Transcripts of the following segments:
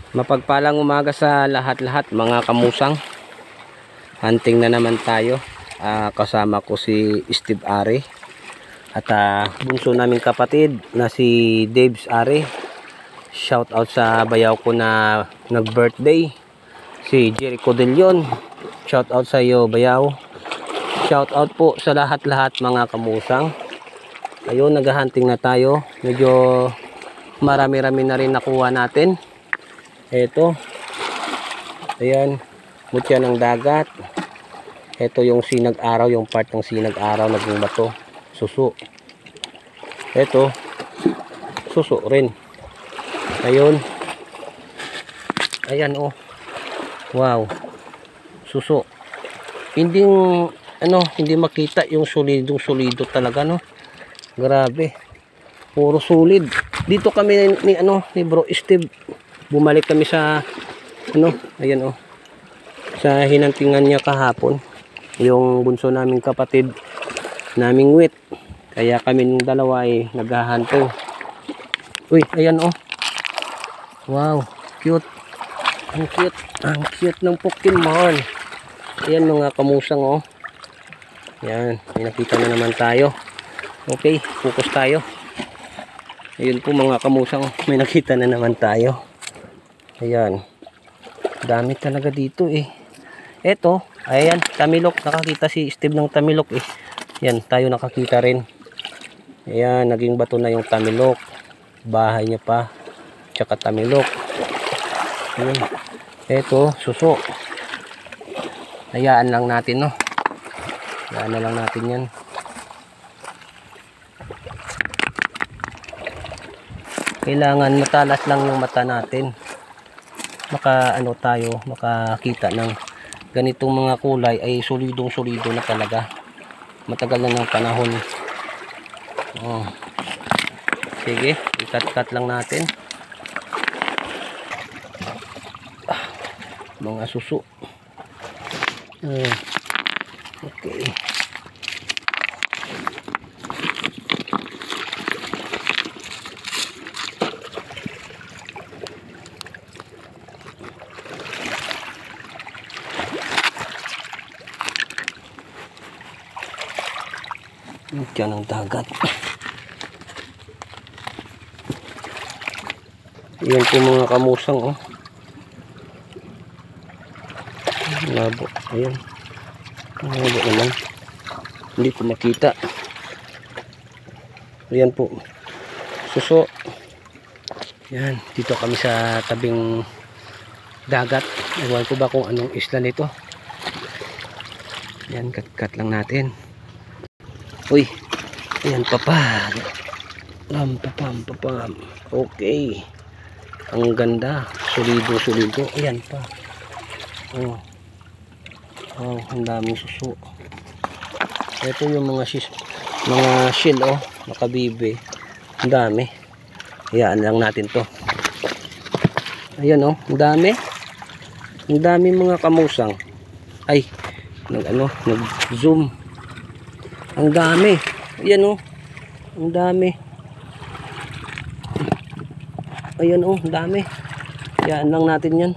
Mapagpalang umaga sa lahat-lahat mga kamusang. Hunting na naman tayo. Kasama ko si Steve Ari at bunso naming kapatid na si Dave's Ari. Shout out sa bayaw ko na nag-birthday, si Jericho De Leon. Shout out sa iyo bayaw. Shout out po sa lahat-lahat mga kamusang. Ayun, naghahunting na tayo. Medyo marami-rami na rin nakuha natin. Ito, ayan, mutya ng dagat. Ito yung sinag araw, yung part ng sinag araw, naging bato, suso. Ito, suso rin. Ayun, ayan oh, wow, suso. Hindi hindi makita yung solido talaga, no. Grabe, puro solid. Dito kami ni Bro Steve. Bumalik kami sa ayan oh, sa hinantingan niya kahapon, yung bunso naming kapatid naming wit, kaya kami ng dalawa ay naghahanto. Uy, ayan oh, wow, cute, ang cute ng Pokemon. Ayan mga kamusang oh, yan, may nakita na naman tayo. Okay, focus tayo. Ayun po mga kamusang, may nakita na naman tayo. Ayan, dami talaga dito eh. Eto, ayan, tamilok. Nakakita si Steve ng tamilok eh. Yan, tayo nakakita rin. Ayan, naging bato na yung tamilok. Bahay niya pa, tsaka tamilok. Ayan, eto, suso. Hayaan lang natin, no. Hayaan na lang natin yan. Kailangan matalas lang yung mata natin. Makakita ng ganitong mga kulay ay solidong solido na talaga. Matagal na ng panahon. Oh. Sige, ikat-kat lang natin. Mga suso. Okay. Diyan ang dagat. Yan po mga kamusang oh. Labo. Ayan. Labo naman. Hindi ko makita. Ayan po. Suso. Yan. Dito kami sa tabing dagat. Ewan ko ba kung anong isla nito. Yan. Kat-kat lang natin. Uy, ayan papag. Pam. Okay. Ang ganda. Solido. Ayan pa. Oh. Oh, ang daming suso. Ito yung mga shell oh, nakabibe. Ang dami. Hayaan lang natin to. Ayan oh, ang dami. Ang dami mga kamusang. Ay, nag-zoom. Ang dami. Ayan oh. Ang dami. Ayan oh, ang dami. Hayaan lang natin yan.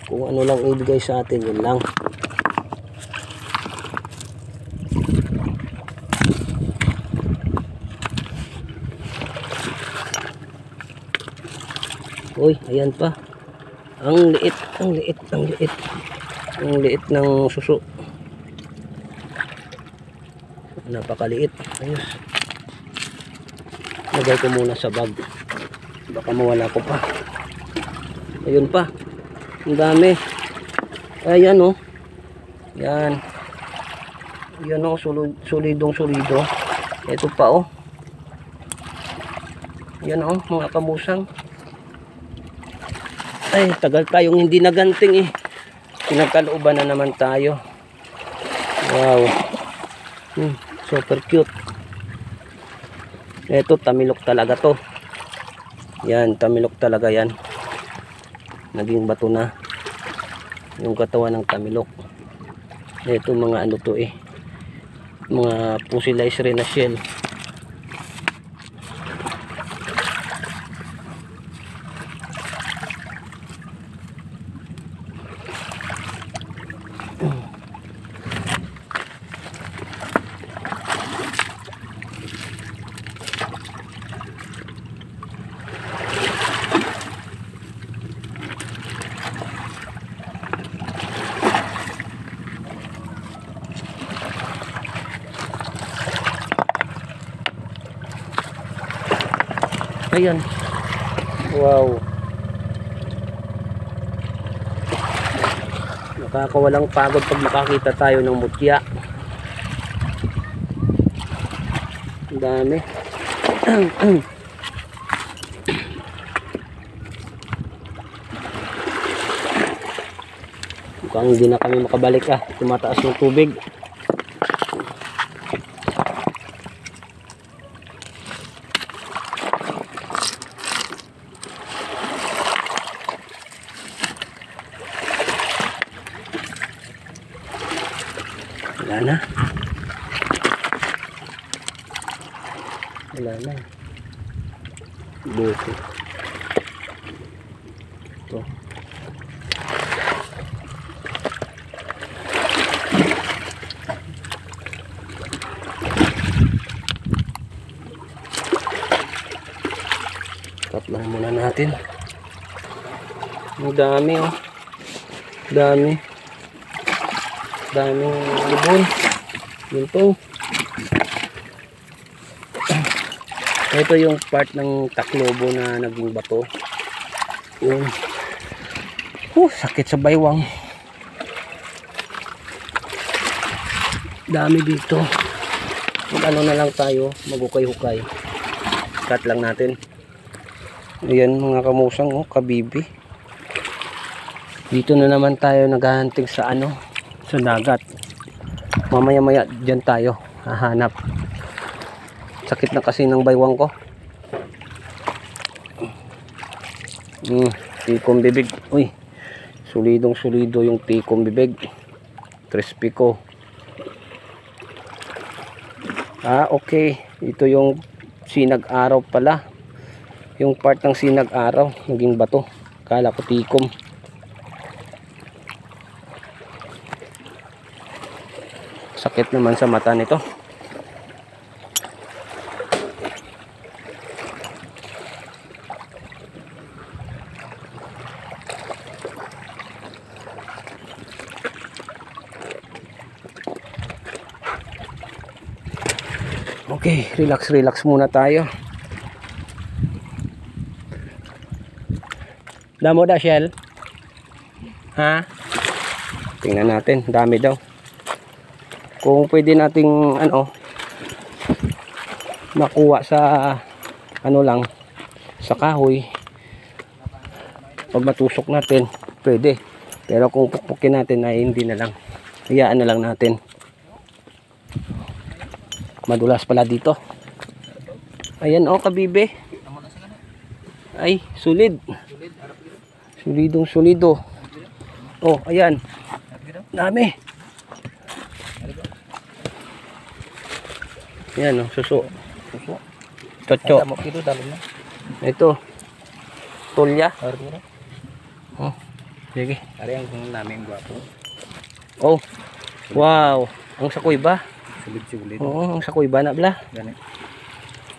Kung ano lang ibigay sa atin, yun lang. Uy, ayan pa. Ang liit ng suso. Napakaliit. Ayos. Lagay ko muna sa bag. Baka mawala ko pa. Ayun pa. Ang dami. Ayan oh. Yan. Yan oh, solidong solido. Ito pa oh. Yan oh, mga kamusang. Ay, tagal tayong hindi naganting eh. Pinagkalooban na naman tayo. Wow. Super cute. Ito, tamilok talaga to. Yan, tamilok talaga yan. Naging bato na yung katawan ng tamilok. Ito mga ano to eh, mga fossilized rin na shell. Ayan. Wow. Nakakawalang pagod pag makakita tayo ng mutya. Ang dami. Mukhang hindi na kami makabalik tumataas ng tubig. Wala na. Wala na. Buto. Ito. Cut lang muna natin. Ang dami oh. Dami. Daming libon. Ginto. Ito yung part ng Tacloban na naging bato. Yun. Sakit sa baywang. Dami dito. Mag ano na lang tayo, magukay-hukay. Cut lang natin. Ayan mga kamusang, kabibi. Dito na naman tayo naghahunting sa ano, sa dagat. Mamaya-maya dyan tayo hahanap. Sakit na kasi ng baywang ko. Tikong bibig. Uy, solidong solido yung tikong bibig. Crispy ko. Okay. Ito yung sinag-araw pala. Yung part ng sinag-araw naging bato. Kala ko tikom. Sakit naman sa mata nito. Okay, relax muna tayo. Damo da shell? Ha? Tingnan natin, dami daw. Kung pwede nating makuha sa lang sa kahoy, pag matusok natin pwede, pero kung pukpukin natin ay hindi na lang, hayaan na lang natin. Madulas pala dito. Ayan kabibe. Ay solid, solidong solido. Ayan, dami. Yan suso. Chocho. Ito. Tulya. Sige. Ari ang namin gwapo. Wow. Ang sakoy ba? Sulit. Ang sakoy ba na bla? Gani.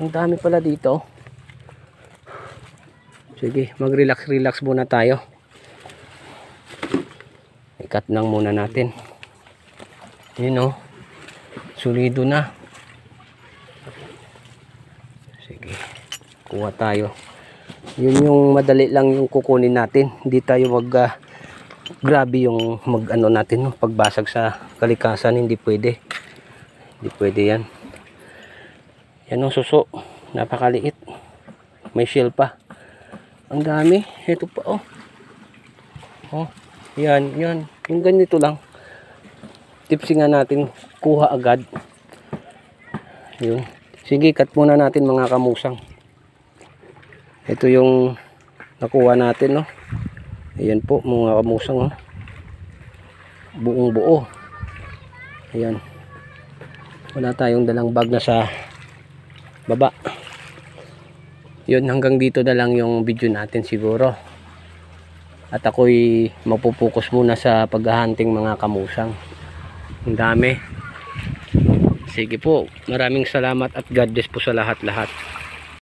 Ang dami pala dito. Sige, mag-relax muna tayo. I-cut lang muna natin. Yun solido na. Sige, kuha tayo. Yun yung madali lang yung kukunin natin. Hindi tayo grabe yung natin pagbasag sa kalikasan. Hindi pwede yan. Yan suso, napakaliit, may shell pa. Ang dami. Ito pa yan yung ganito lang. Tipsy nga natin, kuha agad. Yun. Sige, cut muna natin mga kamusang. Ito yung nakuha natin Ayan po mga kamusang buong buo. Ayan. Wala tayong dalang bag na sa baba. Yun, hanggang dito na lang yung video natin siguro. At ako'y mapupokus muna sa paghahunting mga kamusang. Ang dami. Sige po, maraming salamat at God bless po sa lahat-lahat.